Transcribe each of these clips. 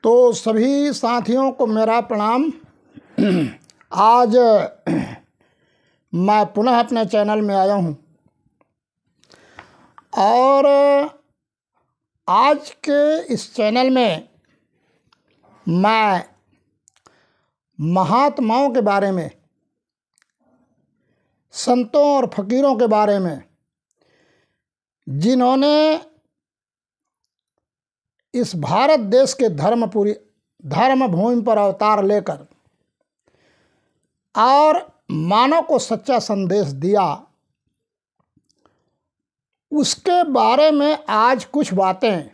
तो सभी साथियों को मेरा प्रणाम। आज मैं पुनः अपने चैनल में आया हूँ और आज के इस चैनल में मैं महात्माओं के बारे में, संतों और फकीरों के बारे में, जिन्होंने इस भारत देश के धर्म भूमि पर अवतार लेकर और मानव को सच्चा संदेश दिया, उसके बारे में आज कुछ बातें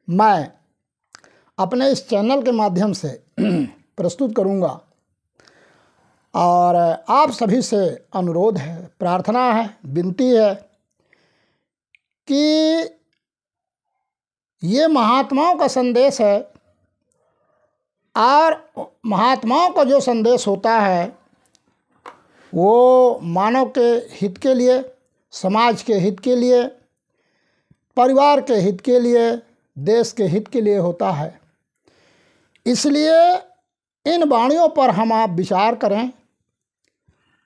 मैं अपने इस चैनल के माध्यम से प्रस्तुत करूंगा। और आप सभी से अनुरोध है, प्रार्थना है, विनती है कि ये महात्माओं का संदेश है और महात्माओं का जो संदेश होता है वो मानव के हित के लिए, समाज के हित के लिए, परिवार के हित के लिए, देश के हित के लिए होता है। इसलिए इन वाणियों पर हम आप विचार करें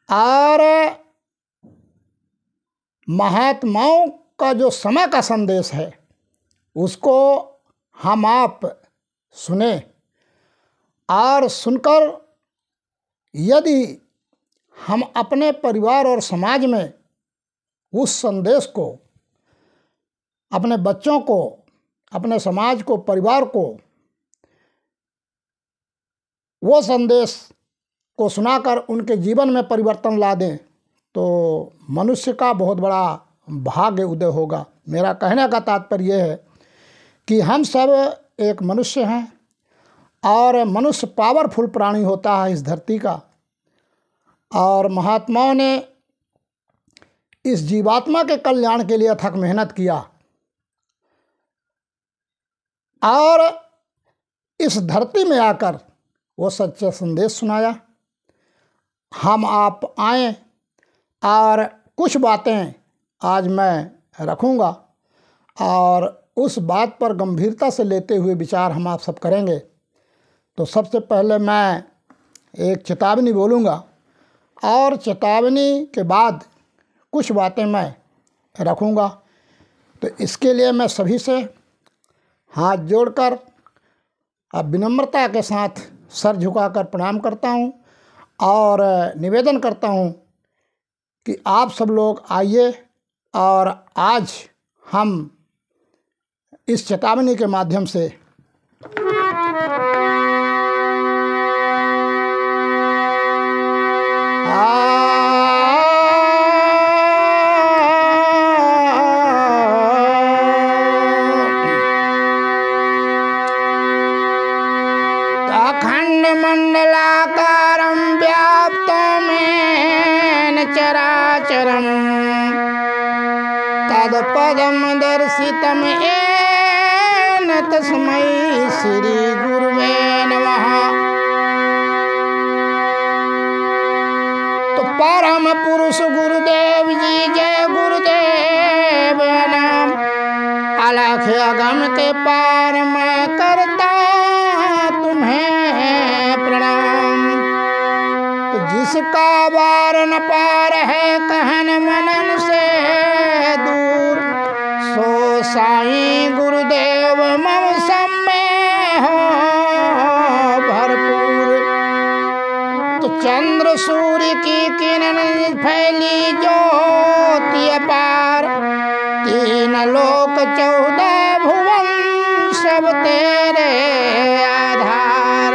और महात्माओं का जो समय का संदेश है उसको हम आप सुने और सुनकर यदि हम अपने परिवार और समाज में उस संदेश को, अपने बच्चों को, अपने समाज को, परिवार को वो संदेश को सुनाकर उनके जीवन में परिवर्तन ला दें तो मनुष्य का बहुत बड़ा भाग्य उदय होगा। मेरा कहने का तात्पर्य यह है कि हम सब एक मनुष्य हैं और मनुष्य पावरफुल प्राणी होता है इस धरती का, और महात्माओं ने इस जीवात्मा के कल्याण के लिए अथक मेहनत किया और इस धरती में आकर वो सच्चा संदेश सुनाया। हम आप आए और कुछ बातें आज मैं रखूँगा और उस बात पर गंभीरता से लेते हुए विचार हम आप सब करेंगे। तो सबसे पहले मैं एक चेतावनी बोलूँगा और चेतावनी के बाद कुछ बातें मैं रखूँगा। तो इसके लिए मैं सभी से हाथ जोड़कर अब विनम्रता के साथ सर झुकाकर प्रणाम करता हूँ और निवेदन करता हूँ कि आप सब लोग आइए और आज हम इस चेतावनी के माध्यम से अखंड मंडलाकारं व्याप्तमेन चराचरं तत्पदं दर्शितं येन तस्मै श्री गुरुवे नमः। तो परम पुरुष गुरुदेव जी, जय गुरुदेव नाम। अलख अगम के पार मैं करता तुम्हें प्रणाम। तो जिसका बार न पार है कहन मनन से दूर, सो साईं गुरुदेव मम सब में हो भरपूर। तो चंद्र सूर्य की किरण फैली ज्योति अपार, तीन लोक 14 भुवन सब तेरे आधार।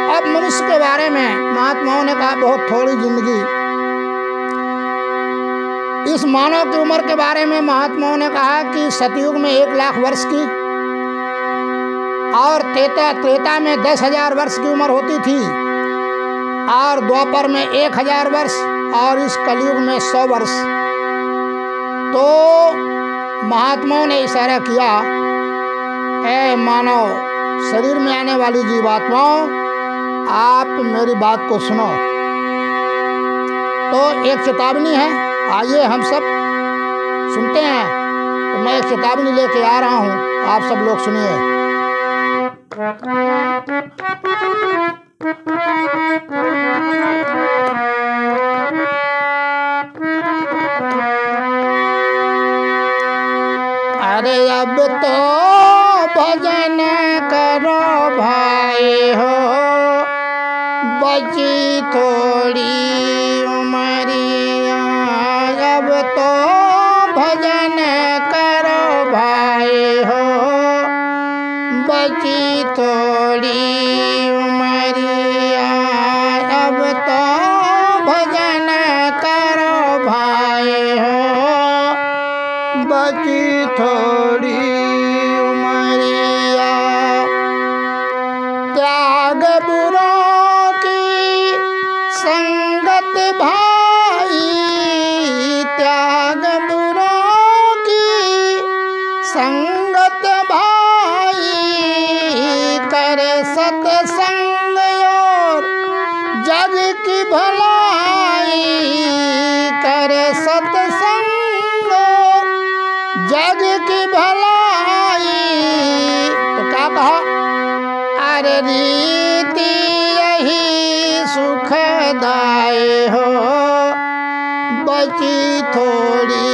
अब मनुष्य के बारे में महात्माओं ने कहा बहुत थोड़ी जिंदगी। इस मानव की उम्र के बारे में महात्माओं ने कहा कि सतयुग में 1 लाख वर्ष की और त्रेता में 10,000 वर्ष की उम्र होती थी और द्वापर में 1,000 वर्ष और इस कलयुग में 100 वर्ष। तो महात्माओं ने इशारा किया, ऐ मानव शरीर में आने वाली जीवात्माओं, आप मेरी बात को सुनो तो एक चेतावनी है, आइए हम सब सुनते हैं। तो मैं एक चेतावनी लेके आ रहा हूँ, आप सब लोग सुनिए। अरे अब तो भजन करो भाई हो, बची थोड़ी उमरिया। अब तो भजन करो भाई हो, बची थोड़ी उमरिया। अब तो भजन करो भाई हो, बची थोड़ी उमरिया। त्याग बुरों की संगत भाई, त्याग बुरों की संगत भाई। कर सत्संग और जग की भलाई, कर सत्संग और जग की भलाई। तो क्या कहा? अरे रीति यही सुखदाई हो, बची थोड़ी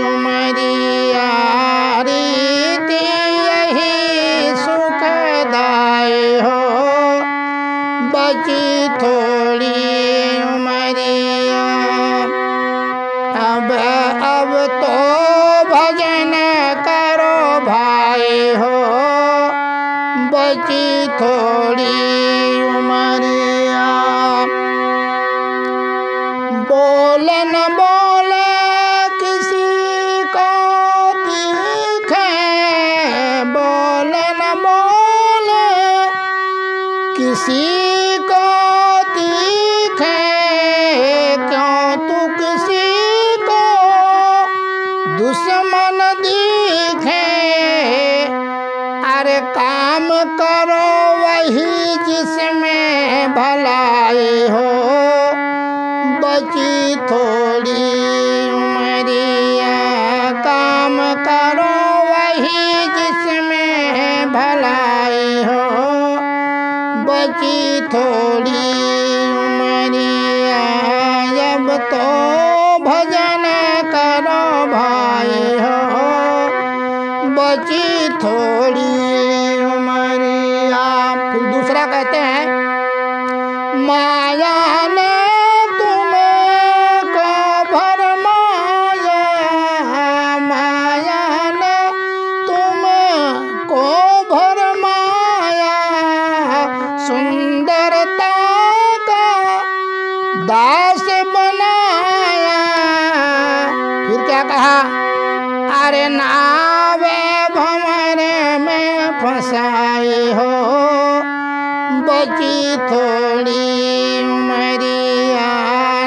उमरिया। रीति यही सुखदाई हो, बची थोड़ी उमरिया। अब तो भजन करो भाई हो, बची थोड़ी उमरिया। बोल न बोल किसी को तीखे, बोल न बोल किसी को तीखे। क्यों तू किसी को दुश्मन दिखे। अरे काम करो वही जिसमें भलाई हो, बची थोड़ी उमरिया। काम करो वही जिसमें भलाई हो, बची थोड़ी उमरिया। अब तो भजन करो भाई हो, बची थोड़ी उमरिया। फिर दूसरा कहते हैं, माया ने तुमको भरमाया, माया ने तुमको भरमाया। सुंदरता का दास बनाया। फिर क्या कहा? अरे नावे भंवर में फंसाई हो, बची थोड़ी उमरिया।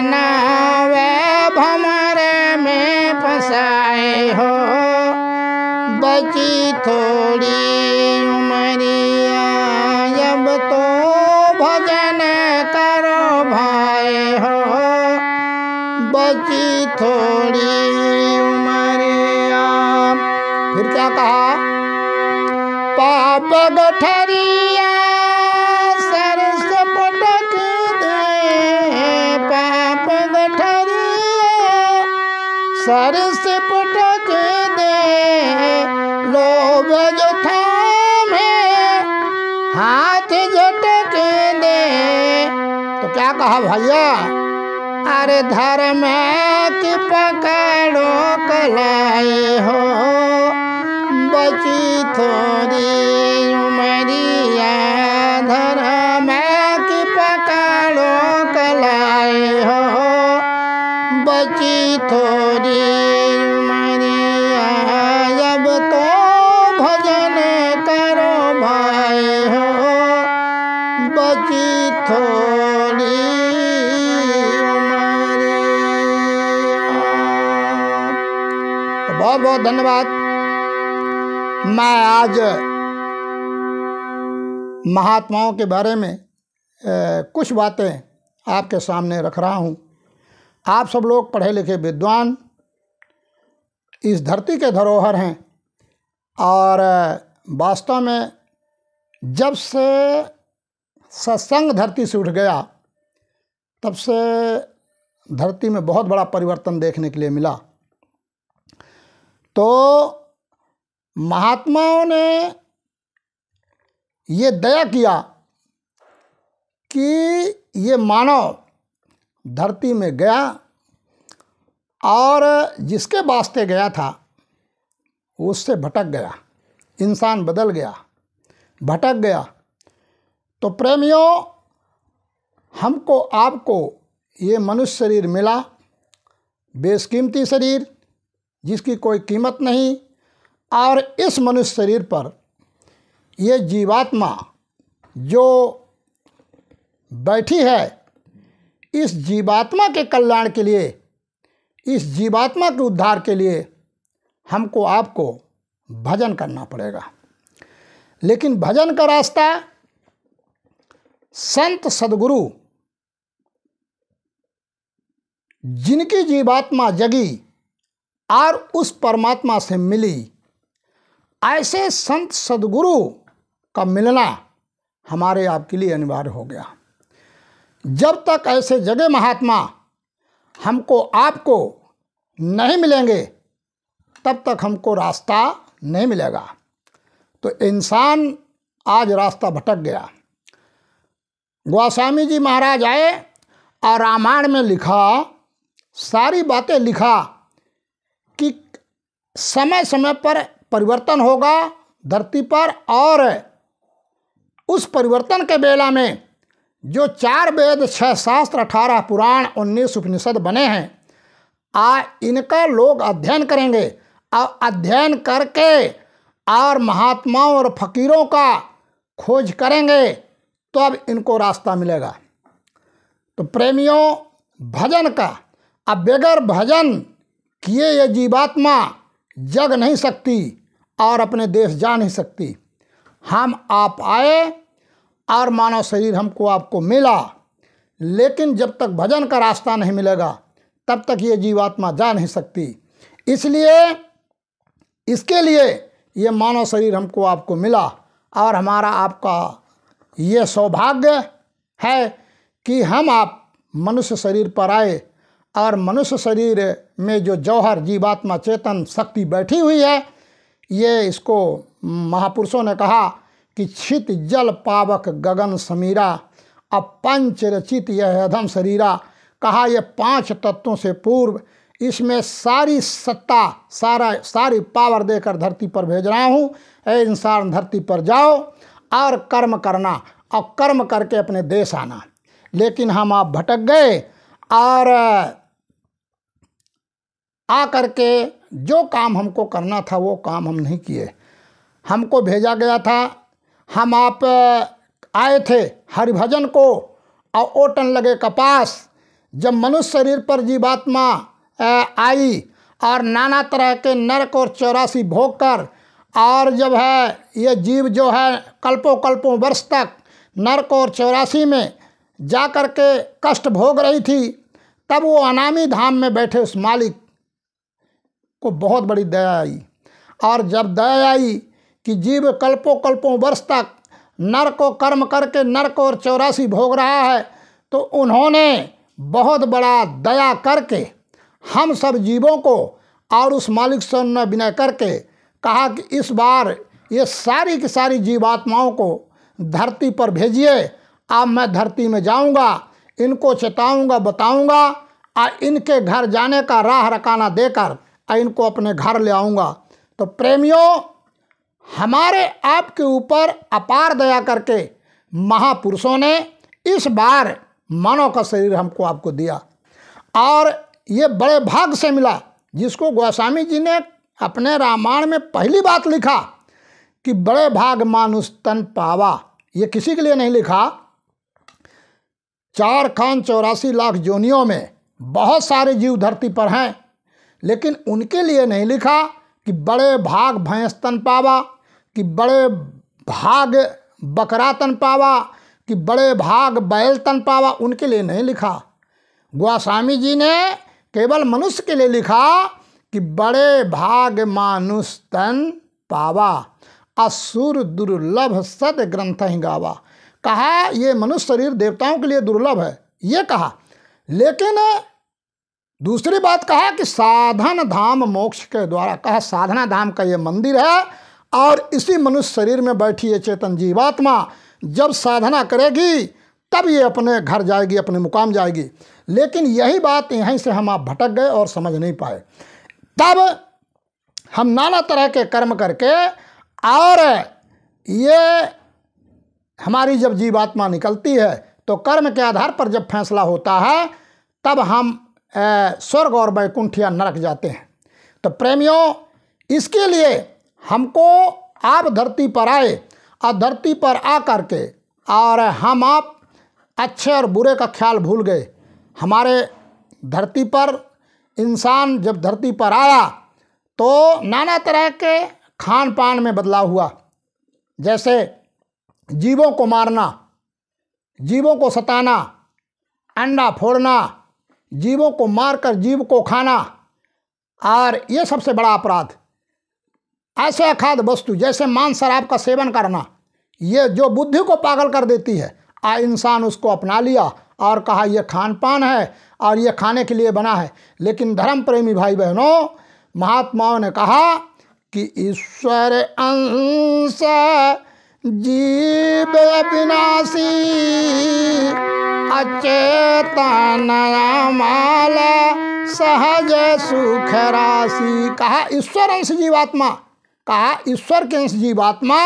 नावे भंवर में फंसाई हो, बची थोड़ी उमरिया। अब तो भजन करो भाई हो, बची थोड़ी उमरिया। फिर क्या कहा? पाप गठरिया सर से पटक दे, पाप गठरिया सर से पटक दे। लोभ जो थामे हाथ झटक दे। तो क्या कहा भैया? अरे धर्म की पकड़ो कलाई हो, बची थोड़ी उमरिया। धर्म की पकड़ो कलाई हो, बची थोड़ी उमरिया। अब तो भजन करो भाई हो, बची थोड़ी बहुत बहुत धन्यवाद। मैं आज महात्माओं के बारे में कुछ बातें आपके सामने रख रहा हूँ। आप सब लोग पढ़े लिखे विद्वान इस धरती के धरोहर हैं और वास्तव में जब से सत्संग धरती से उठ गया तब से धरती में बहुत बड़ा परिवर्तन देखने के लिए मिला। तो महात्माओं ने ये दया किया कि ये मानव धरती में गया और जिसके वास्ते गया था उससे भटक गया, इंसान बदल गया, भटक गया। तो प्रेमियों, हमको आपको ये मनुष्य शरीर मिला, बेशकीमती शरीर जिसकी कोई कीमत नहीं, और इस मनुष्य शरीर पर ये जीवात्मा जो बैठी है, इस जीवात्मा के कल्याण के लिए, इस जीवात्मा के उद्धार के लिए हमको आपको भजन करना पड़ेगा। लेकिन भजन का रास्ता संत सद्गुरु जिनकी जीवात्मा जगी और उस परमात्मा से मिली, ऐसे संत सद्गुरु का मिलना हमारे आपके लिए अनिवार्य हो गया। जब तक ऐसे जगह महात्मा हमको आपको नहीं मिलेंगे तब तक हमको रास्ता नहीं मिलेगा। तो इंसान आज रास्ता भटक गया। गोस्वामी जी महाराज आए और रामायण में लिखा, सारी बातें लिखा कि समय समय पर परिवर्तन होगा धरती पर, और उस परिवर्तन के बेला में जो 4 वेद, 6 शास्त्र, 18 पुराण, 19 उपनिषद बने हैं, इनका लोग अध्ययन करेंगे और अध्ययन करके और महात्माओं और फकीरों का खोज करेंगे तो अब इनको रास्ता मिलेगा। तो प्रेमियों, भजन का, अब बगैर भजन किए ये जीवात्मा जग नहीं सकती और अपने देश जा नहीं सकती। हम आप आए और मानव शरीर हमको आपको मिला, लेकिन जब तक भजन का रास्ता नहीं मिलेगा तब तक ये जीवात्मा जा नहीं सकती। इसलिए इसके लिए ये मानव शरीर हमको आपको मिला और हमारा आपका ये सौभाग्य है कि हम आप मनुष्य शरीर पर आए, और मनुष्य शरीर में जो जौहर जीवात्मा चेतन शक्ति बैठी हुई है, ये इसको महापुरुषों ने कहा कि छित जल पावक गगन समीरा, अब पंच रचित यह अधम शरीरा। कहा ये 5 तत्वों से पूर्व इसमें सारी सत्ता, सारी पावर देकर धरती पर भेज रहा हूँ। ऐ इंसान, धरती पर जाओ और कर्म करना, और कर्म करके अपने देश आना। लेकिन हम आप भटक गए और आ करके जो काम हमको करना था वो काम हम नहीं किए। हमको भेजा गया था, हम आप आए थे हरिभजन को, और ओटन लगे कपास। जब मनुष्य शरीर पर जीवात्मा आई और नाना तरह के नरक और 84 भोग कर, और जब है ये जीव जो है कल्पों वर्ष तक नरक और 84 में जा कर के कष्ट भोग रही थी, तब वो अनामी धाम में बैठे उस मालिक को बहुत बड़ी दया आई। और जब दया आई कि जीव कल्पों वर्ष तक नर को कर्म करके नरक और 84 भोग रहा है, तो उन्होंने बहुत बड़ा दया करके हम सब जीवों को और उस मालिक से विनय करके कहा कि इस बार ये सारी की सारी जीवात्माओं को धरती पर भेजिए। अब मैं धरती में जाऊंगा, इनको चेताऊंगा, बताऊंगा, और इनके घर जाने का राह रकाना देकर इनको अपने घर ले आऊँगा। तो प्रेमियों, हमारे आपके ऊपर अपार दया करके महापुरुषों ने इस बार मानव का शरीर हमको आपको दिया, और ये बड़े भाग से मिला, जिसको गोस्वामी जी ने अपने रामायण में पहली बात लिखा कि बड़े भाग मानुष तन पावा। ये किसी के लिए नहीं लिखा। 4 खान 84 लाख जोनियों में बहुत सारे जीव धरती पर हैं, लेकिन उनके लिए नहीं लिखा कि बड़े भाग भैंस तन पावा, कि बड़े भाग बकरा तन पावा, कि बड़े भाग बैल तन पावा। उनके लिए नहीं लिखा। गोस्वामी जी ने केवल मनुष्य के लिए लिखा कि बड़े भाग मानुष तन पावा, असुर दुर्लभ सद ग्रंथ ही गावा। कहा ये मनुष्य शरीर देवताओं के लिए दुर्लभ है, ये कहा। लेकिन दूसरी बात कहा कि साधन धाम मोक्ष के द्वारा, कहा साधना धाम का ये मंदिर है और इसी मनुष्य शरीर में बैठी ये चेतन जीवात्मा जब साधना करेगी तब ये अपने घर जाएगी, अपने मुकाम जाएगी। लेकिन यही बात यहीं से हम आप भटक गए और समझ नहीं पाए। तब हम नाना तरह के कर्म करके और ये हमारी जब जीवात्मा निकलती है तो कर्म के आधार पर जब फैसला होता है तब हम स्वर्ग और वैकुंठ या नरक जाते हैं। तो प्रेमियों, इसके लिए हमको आप धरती पर आए और धरती पर आ करके और हम आप अच्छे और बुरे का ख्याल भूल गए। हमारे धरती पर इंसान जब धरती पर आया तो नाना तरह के खान पान में बदलाव हुआ, जैसे जीवों को मारना, जीवों को सताना, अंडा फोड़ना, जीवों को मारकर जीव को खाना, और ये सबसे बड़ा अपराध। ऐसे अखाद्य वस्तु जैसे मांस शराब का सेवन करना, ये जो बुद्धि को पागल कर देती है, इंसान उसको अपना लिया और कहा यह खान पान है और ये खाने के लिए बना है। लेकिन धर्म प्रेमी भाई बहनों, महात्माओं ने कहा कि ईश्वर अंश जीव विनाशी अचेतन माल सहज सुख राशि। कहा ईश्वर अंश जीवात्मा, कहा ईश्वर के अंश जीवात्मा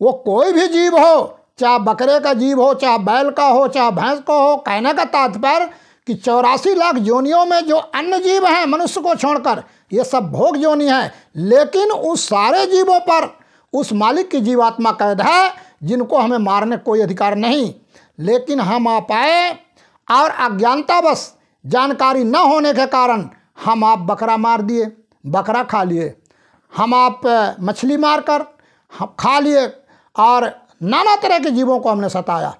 वो कोई भी जीव हो, चाहे बकरे का जीव हो, चाहे बैल का हो, चाहे भैंस का हो। कहने का तात्पर्य कि 84 लाख योनियों में जो अन्य जीव हैं मनुष्य को छोड़कर, ये सब भोग योनि है। लेकिन उस सारे जीवों पर उस मालिक की जीवात्मा कैद है जिनको हमें मारने कोई अधिकार नहीं। लेकिन हम आप आए और अज्ञानतावश जानकारी न होने के कारण हम आप बकरा मार दिए, बकरा खा लिए, हम आप मछली मारकर खा लिए और नाना तरह के जीवों को हमने सताया।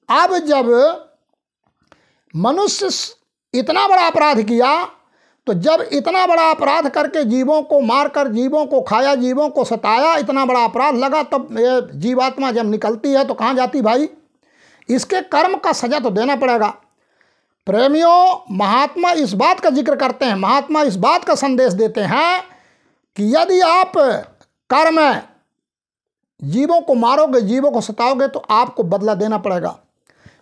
अब जब मनुष्य इतना बड़ा अपराध किया, तो जब इतना बड़ा अपराध करके जीवों को मारकर जीवों को खाया, जीवों को सताया, इतना बड़ा अपराध लगा, तब ये जीवात्मा जब निकलती है तो कहाँ जाती भाई? इसके कर्म का सजा तो देना पड़ेगा। प्रेमियों, महात्मा इस बात का जिक्र करते हैं, महात्मा इस बात का संदेश देते हैं कि यदि आप कर्म जीवों को मारोगे, जीवों को सताओगे तो आपको बदला देना पड़ेगा।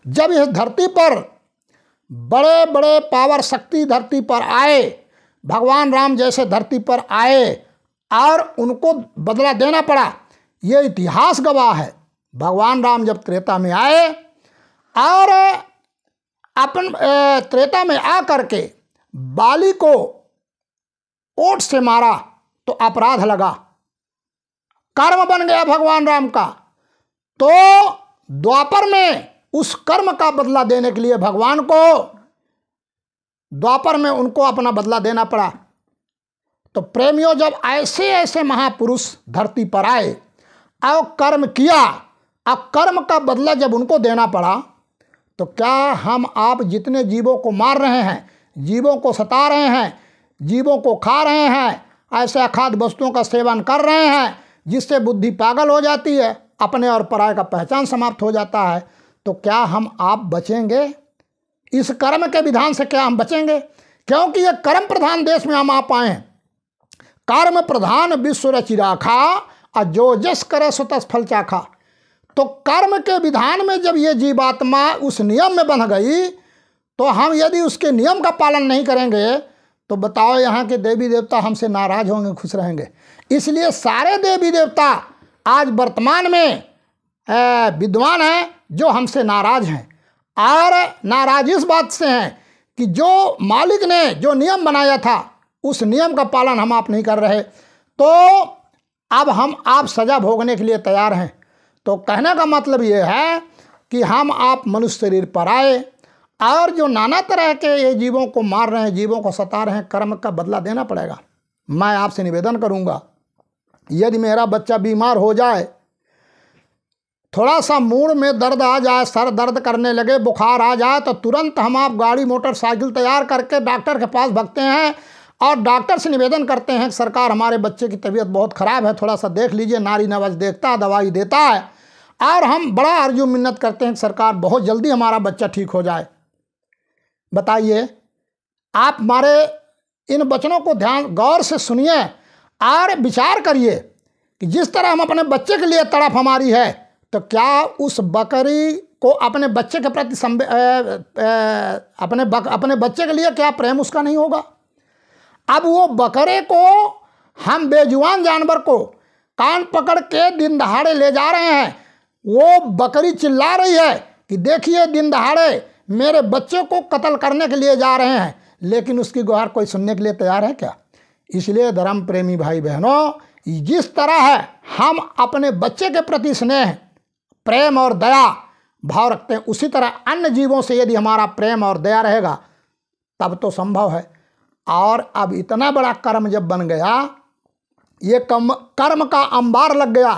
जब इस धरती पर बड़े बड़े पावर शक्ति धरती पर आए, भगवान राम जैसे धरती पर आए और उनको बदला देना पड़ा, ये इतिहास गवाह है। भगवान राम जब त्रेता में आए और अपन त्रेता में आ करके बाली को ओट से मारा तो अपराध लगा, कर्म बन गया भगवान राम का। तो द्वापर में उस कर्म का बदला देने के लिए भगवान को द्वापर में उनको अपना बदला देना पड़ा। तो प्रेमियों, जब ऐसे ऐसे महापुरुष धरती पर आए और कर्म किया, अब कर्म का बदला जब उनको देना पड़ा, तो क्या हम आप जितने जीवों को मार रहे हैं, जीवों को सता रहे हैं, जीवों को खा रहे हैं, ऐसे अखाद्य वस्तुओं का सेवन कर रहे हैं जिससे बुद्धि पागल हो जाती है, अपने और पराये का पहचान समाप्त हो जाता है, तो क्या हम आप बचेंगे? इस कर्म के विधान से क्या हम बचेंगे? क्योंकि ये कर्म प्रधान देश में हम आप आए हैं। कर्म प्रधान विश्व रचि राखा और जो जस करे सो तस फल चाखा। तो कर्म के विधान में जब ये जीवात्मा उस नियम में बंध गई, तो हम यदि उसके नियम का पालन नहीं करेंगे तो बताओ यहाँ के देवी देवता हमसे नाराज होंगे, खुश रहेंगे? इसलिए सारे देवी देवता आज वर्तमान में विद्वान हैं जो हमसे नाराज हैं, और नाराज इस बात से हैं कि जो मालिक ने जो नियम बनाया था उस नियम का पालन हम आप नहीं कर रहे, तो अब हम आप सज़ा भोगने के लिए तैयार हैं। तो कहने का मतलब ये है कि हम आप मनुष्य शरीर पर आए और जो नाना तरह के ये जीवों को मार रहे हैं, जीवों को सता रहे हैं, कर्म का बदला देना पड़ेगा। मैं आपसे निवेदन करूंगा, यदि मेरा बच्चा बीमार हो जाए, थोड़ा सा मूड में दर्द आ जाए, सर दर्द करने लगे, बुखार आ जाए, तो तुरंत हम आप गाड़ी मोटरसाइकिल तैयार करके डॉक्टर के पास भागते हैं और डॉक्टर से निवेदन करते हैं कि सरकार हमारे बच्चे की तबीयत बहुत ख़राब है, थोड़ा सा देख लीजिए। नारी नवाज देखता है, दवाई देता है और हम बड़ा अर्जू मिन्नत करते हैं कि सरकार बहुत जल्दी हमारा बच्चा ठीक हो जाए। बताइए, आप हमारे इन वचनों को ध्यान गौर से सुनिए और विचार करिए कि जिस तरह हम अपने बच्चे के लिए तड़प हमारी है, तो क्या उस बकरी को अपने बच्चे के प्रति अपने बच्चे के लिए क्या प्रेम उसका नहीं होगा? अब वो बकरे को, हम बेजुबान जानवर को कान पकड़ के दिन दहाड़े ले जा रहे हैं, वो बकरी चिल्ला रही है कि देखिए दिन दहाड़े मेरे बच्चे को कत्ल करने के लिए जा रहे हैं, लेकिन उसकी गुहार कोई सुनने के लिए तैयार है क्या? इसलिए धर्म प्रेमी भाई बहनों, जिस तरह है हम अपने बच्चे के प्रति स्नेह, प्रेम और दया भाव रखते हैं, उसी तरह अन्य जीवों से यदि हमारा प्रेम और दया रहेगा तब तो संभव है। और अब इतना बड़ा कर्म जब बन गया, ये कर्म का अंबार लग गया,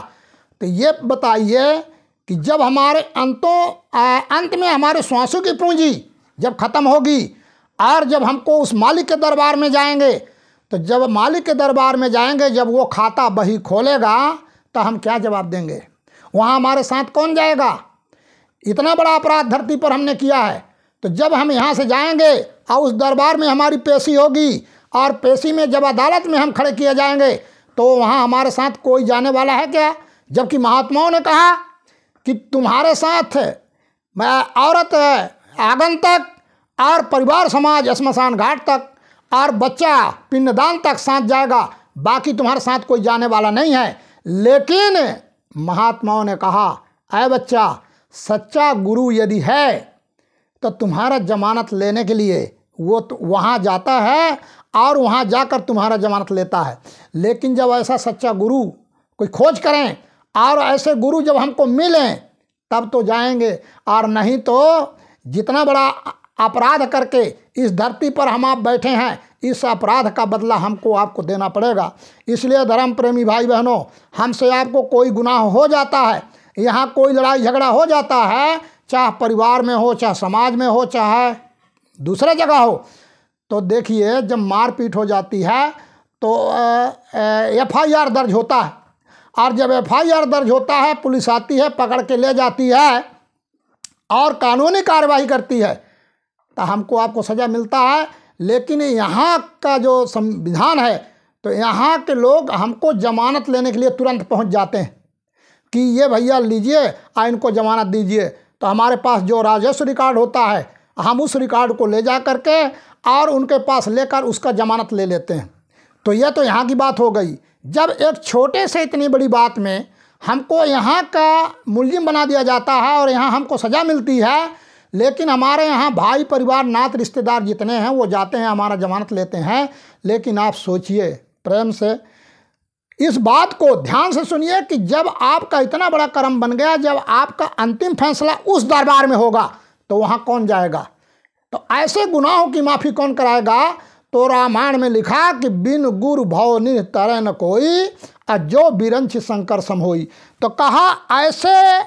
तो ये बताइए कि जब हमारे अंत में हमारे श्वासों की पूंजी जब ख़त्म होगी और जब हमको उस मालिक के दरबार में जाएंगे, तो जब मालिक के दरबार में जाएंगे, जब वो खाता बही खोलेगा, तो हम क्या जवाब देंगे? वहाँ हमारे साथ कौन जाएगा? इतना बड़ा अपराध धरती पर हमने किया है, तो जब हम यहाँ से जाएंगे और उस दरबार में हमारी पेशी होगी और पेशी में जब अदालत में हम खड़े किए जाएंगे, तो वहाँ हमारे साथ कोई जाने वाला है क्या? जबकि महात्माओं ने कहा कि तुम्हारे साथ औरत आगंतक और परिवार समाज श्मशान घाट तक और बच्चा पिंडदान तक साथ जाएगा, बाकी तुम्हारे साथ कोई जाने वाला नहीं है। लेकिन महात्माओं ने कहा, अय बच्चा, सच्चा गुरु यदि है तो तुम्हारा जमानत लेने के लिए वो तो वहाँ जाता है और वहाँ जाकर तुम्हारा जमानत लेता है। लेकिन जब ऐसा सच्चा गुरु कोई खोज करें और ऐसे गुरु जब हमको मिलें तब तो जाएंगे, और नहीं तो जितना बड़ा अपराध करके इस धरती पर हम आप बैठे हैं, इस अपराध का बदला हमको आपको देना पड़ेगा। इसलिए धर्म प्रेमी भाई बहनों, हमसे आपको कोई गुनाह हो जाता है, यहाँ कोई लड़ाई झगड़ा हो जाता है, चाहे परिवार में हो, चाहे समाज में हो, चाहे दूसरे जगह हो, तो देखिए जब मारपीट हो जाती है तो FIR दर्ज होता है, और जब FIR दर्ज होता है, पुलिस आती है, पकड़ के ले जाती है और कानूनी कार्रवाई करती है, तो हमको आपको सज़ा मिलता है। लेकिन यहाँ का जो संविधान है, तो यहाँ के लोग हमको जमानत लेने के लिए तुरंत पहुँच जाते हैं कि ये भैया लीजिए, इनको जमानत दीजिए। तो हमारे पास जो राजस्व रिकॉर्ड होता है, हम उस रिकॉर्ड को ले जा करके और उनके पास लेकर उसका जमानत ले लेते हैं। तो ये तो यहाँ की बात हो गई। जब एक छोटे से इतनी बड़ी बात में हमको यहाँ का मुलजिम बना दिया जाता है और यहाँ हमको सज़ा मिलती है, लेकिन हमारे यहाँ भाई परिवार नात रिश्तेदार जितने हैं वो जाते हैं, हमारा जमानत लेते हैं। लेकिन आप सोचिए, प्रेम से इस बात को ध्यान से सुनिए कि जब आपका इतना बड़ा कर्म बन गया, जब आपका अंतिम फैसला उस दरबार में होगा, तो वहाँ कौन जाएगा? तो ऐसे गुनाहों की माफ़ी कौन कराएगा? तो रामायण में लिखा कि बिन गुरु भव निह तरह न कोई, अजो बिरंच शंकर सम होई। तो कहा ऐसे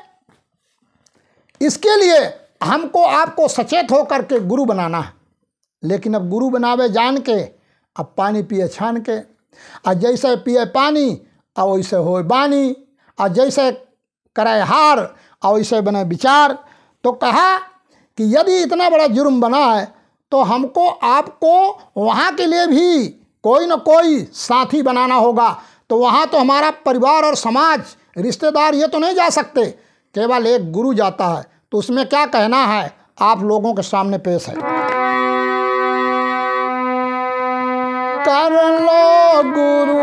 इसके लिए हमको आपको सचेत होकर के गुरु बनाना है। लेकिन अब गुरु बनावे जान के, अब पानी पिए छान के, और जैसे पिए पानी और वैसे हो बानी, और जैसे करे हार और वैसे बने विचार। तो कहा कि यदि इतना बड़ा जुर्म बना है, तो हमको आपको वहाँ के लिए भी कोई न कोई साथी बनाना होगा। तो वहाँ तो हमारा परिवार और समाज, रिश्तेदार ये तो नहीं जा सकते, केवल एक गुरु जाता है। तो उसमें क्या कहना है आप लोगों के सामने पेश है। कर लो गुरु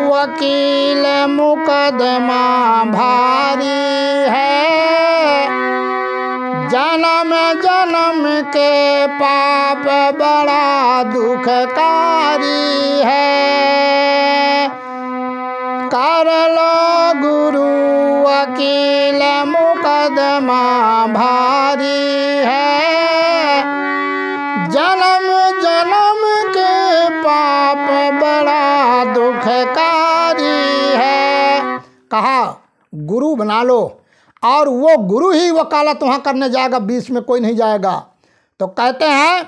वकील मुकदमा भारी है, जन्म जन्म के पाप बड़ा दुखकारी है। कर लो गुरु वकील मुकदमा भारी है, जन्म जन्म के पाप बड़ा दुखकारी है। कहा गुरु बना लो और वो गुरु ही वकालत वहाँ करने जाएगा, बीच में कोई नहीं जाएगा। तो कहते हैं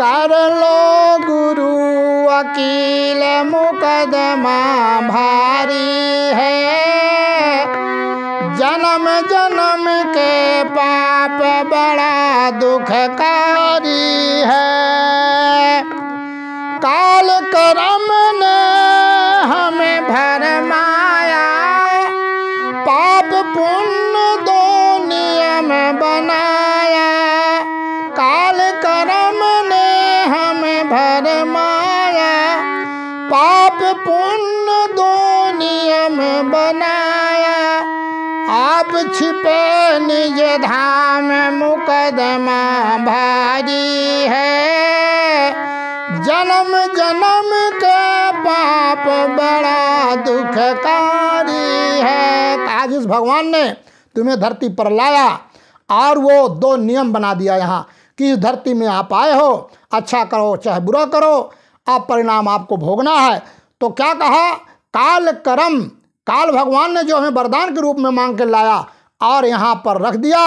कर लो गुरु वकील मुकदमा भारी है, जन्म जन्म के पाप बड़ा दुखकारी है। काल कर्म ने हमें भरमाया, पाप पुण्य दो नियम बनाया। काल कर्म ने हमें भरमाया, पाप पुण्य दो नियम बनाया। आप छिपे निज धाम मुकदमा भारी है, जन्म जन्म के पाप बड़ा दुखकारी है। आज इस भगवान ने तुम्हें धरती पर लाया और वो दो नियम बना दिया यहाँ कि इस धरती में आप आए हो, अच्छा करो चाहे बुरा करो, अब परिणाम आपको भोगना है। तो क्या कहा, काल कर्म, काल भगवान ने जो हमें वरदान के रूप में मांग के लाया और यहाँ पर रख दिया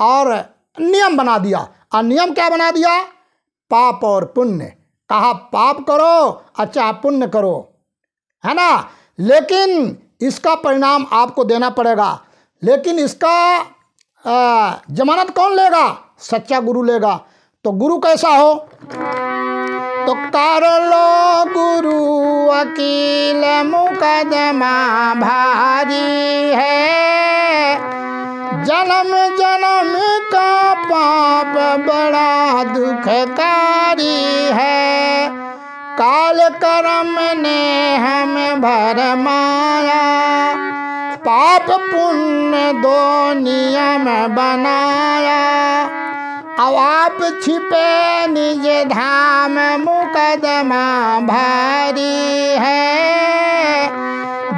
और नियम बना दिया। और नियम क्या बना दिया, पाप और पुण्य। कहा पाप करो अच्छा पुण्य करो, है ना, लेकिन इसका परिणाम आपको देना पड़ेगा। लेकिन इसका जमानत कौन लेगा, सच्चा गुरु लेगा। तो गुरु कैसा हो, तो कर लो गुरु वकील मुकदमा भारी है, जन्म जन्म का पाप बड़ा दुखकारी है। काल कर्म ने हमें भरमाया, पाप पुण्य दो नियम बनाया। अब आप छिपे निज धाम मुकदमा भारी है,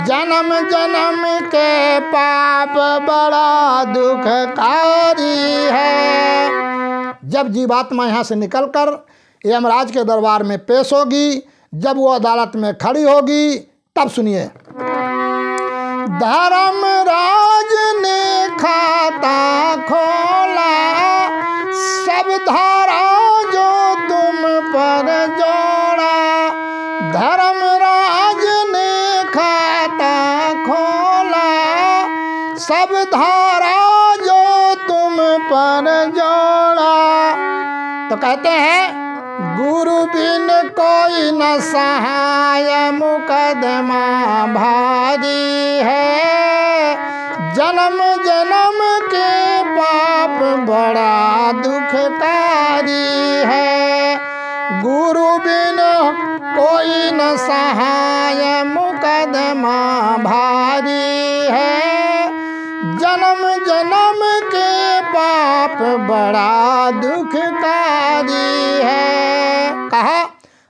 जन्म जन्म के पाप बड़ा दुखकारी है। जब जीवात्मा यहाँ से निकलकर यमराज के दरबार में पेश होगी, जब वो अदालत में खड़ी होगी, तब सुनिए। धर्मराज ने खाता खोला, सब धारा जो तुम पर जोड़ा। धर्मराज ने खाता खोला, सब धारा जो तुम पर जोड़ा। तो कहते हैं गुरु बिन कोई न सहाय, मुकदमा भारी है, जन्म जन्म के पाप बड़ा दुखकारी है। गुरु बिन कोई न सहाय, मुकदमा भारी है, जन्म जन्म के पाप बड़ा दुखकारी है। कहा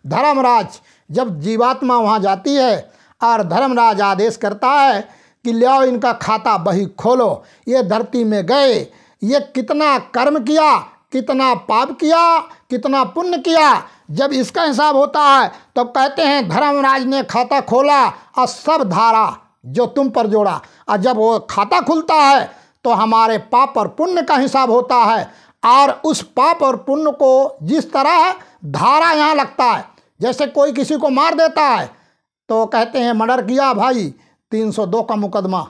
धर्मराज, जब जीवात्मा वहाँ जाती है और धर्मराज आदेश करता है कि ले आओ इनका खाता बही खोलो, ये धरती में गए, ये कितना कर्म किया, कितना पाप किया, कितना पुण्य किया। जब इसका हिसाब होता है तो कहते हैं धर्मराज ने खाता खोला और सब धारा जो तुम पर जोड़ा। और जब वो खाता खुलता है तो हमारे पाप और पुण्य का हिसाब होता है, और उस पाप और पुण्य को जिस तरह धारा यहाँ लगता है, जैसे कोई किसी को मार देता है तो कहते हैं मर्डर किया भाई, 302 का मुकदमा,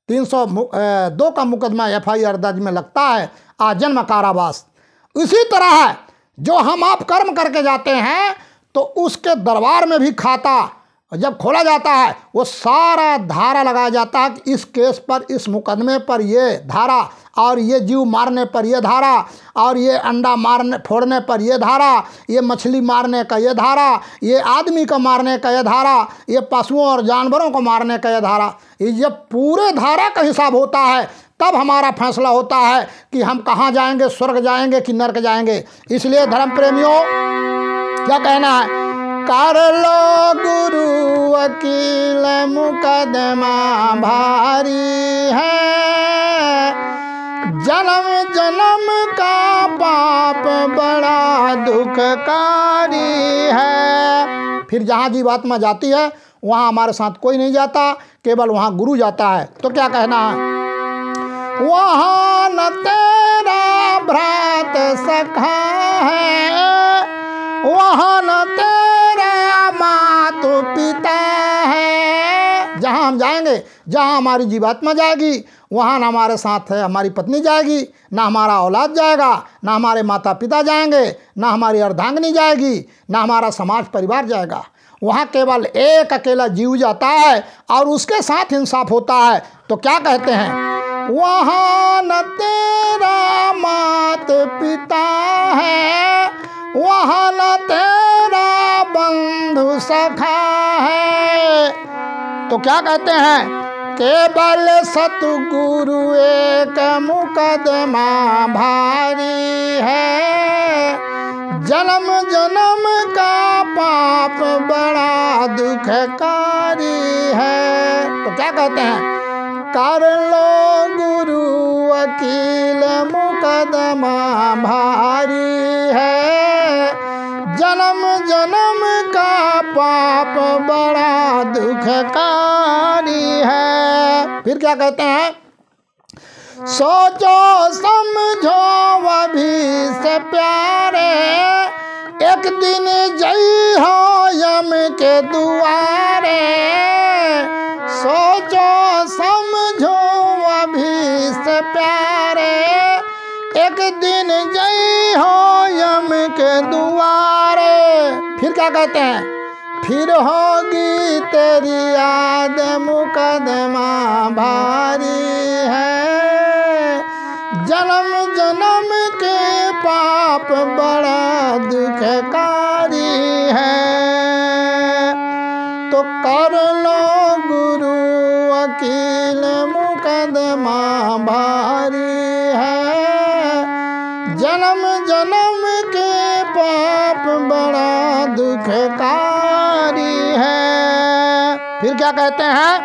302 का मुकदमा FIR दर्ज में लगता है, आजन्म कारावास। इसी तरह है जो हम आप कर्म करके जाते हैं तो उसके दरबार में भी खाता जब खोला जाता है, वो सारा धारा लगाया जाता है कि इस केस पर, इस मुकदमे पर ये धारा, और ये जीव मारने पर ये धारा, और ये अंडा मारने फोड़ने पर ये धारा, ये मछली मारने का ये धारा, ये आदमी को मारने का ये धारा, ये पशुओं और जानवरों को मारने का ये धारा। ये पूरे धारा का हिसाब होता है, तब हमारा फैसला होता है कि हम कहाँ जाएंगे, स्वर्ग जाएंगे कि नरक जाएंगे। इसलिए धर्म प्रेमियों क्या कहना है, कर लो गुरु वकील मुकदमा भारी है, जन्म जन्म का पाप बड़ा दुखकारी है। फिर जहाँ जीवात्मा जाती है वहाँ हमारे साथ कोई नहीं जाता, केवल वहाँ गुरु जाता है। तो क्या कहना है, वहाँ न तेरा भ्रात सखा है, वहाँ न तेरा मातु पिता है। जहाँ हम जाएंगे, जहाँ हमारी जीवात्मा जाएगी, वहाँ ना हमारे साथ है हमारी पत्नी जाएगी, ना हमारा औलाद जाएगा, ना हमारे माता पिता जाएंगे, ना हमारी अर्धांगिनी जाएगी, ना हमारा समाज परिवार जाएगा। वहाँ केवल एक अकेला जीव जाता है और उसके साथ इंसाफ होता है। तो क्या कहते हैं, वहाँ न तेरा मात पिता है, वहाँ न तेरा बंधु सखा है। तो क्या कहते हैं, केवल सतगुरु एक मुकदमा भारी है, जन्म जन्म का पाप बड़ा दुखकारी है। तो क्या कहते हैं, कर लो गुरु वकील मुकदमा भारी है, जन्म जन्म का पाप बड़ा दुखकारी है। फिर क्या कहते हैं, सोचो समझो अभी से प्यारे, एक दिन जई हो यम के दुआरे। सोचो समझो अभी से प्यारे, एक दिन जई हो यम के दुआरे। फिर क्या कहते हैं, फिर होगी तेरी याद मुकदमा भारी है, जन्म जन्म के पाप बड़ा दुखकारी है। तो कर लो गुरु वकील मुकदमा भारी है, जन्म जन्म के पाप बड़ा दुखकारी है। फिर क्या कहते हैं,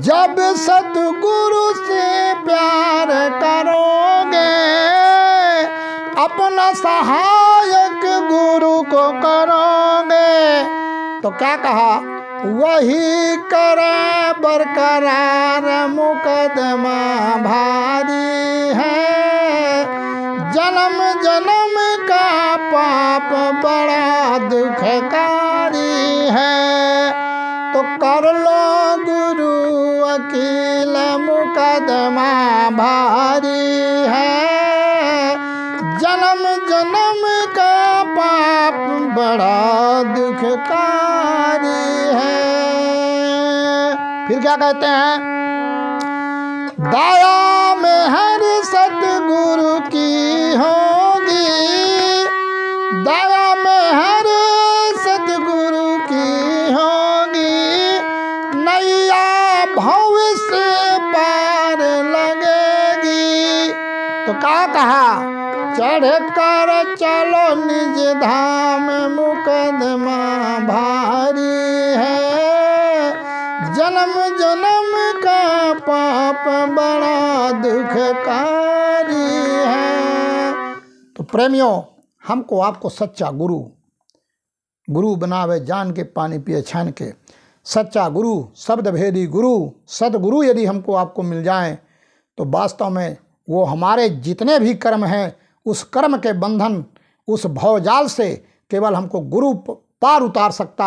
जब सतगुरु से प्यार करोगे, अपना सहायक गुरु को करोगे। तो क्या कहा, वही करे बरकरार मुकदमा भारी है, जन्म जन्म का पाप बड़ा दुखकारी है। तो कर लो गुरु वकील मुकदमा भारी है, जन्म जन्म का पाप बड़ा दुखकारी है। फिर क्या कहते हैं, दया में हर सतगुरु की होगी, दया में हर सतगुरु की होगी, नैया भविष्य पार लगेगी। तो क्या कहा, चढ़ कर चलो निज धाम मुकदमा भारी है, जन्म जन्म का पाप बड़ा दुखकारी है। तो प्रेमियों, हमको आपको सच्चा गुरु, गुरु बनावे जान के पानी पिए छान के, सच्चा गुरु, शब्द भेदी गुरु, सदगुरु यदि हमको आपको मिल जाए, तो वास्तव में वो हमारे जितने भी कर्म हैं, उस कर्म के बंधन, उस भवजाल से केवल हमको गुरु पार उतार सकता है।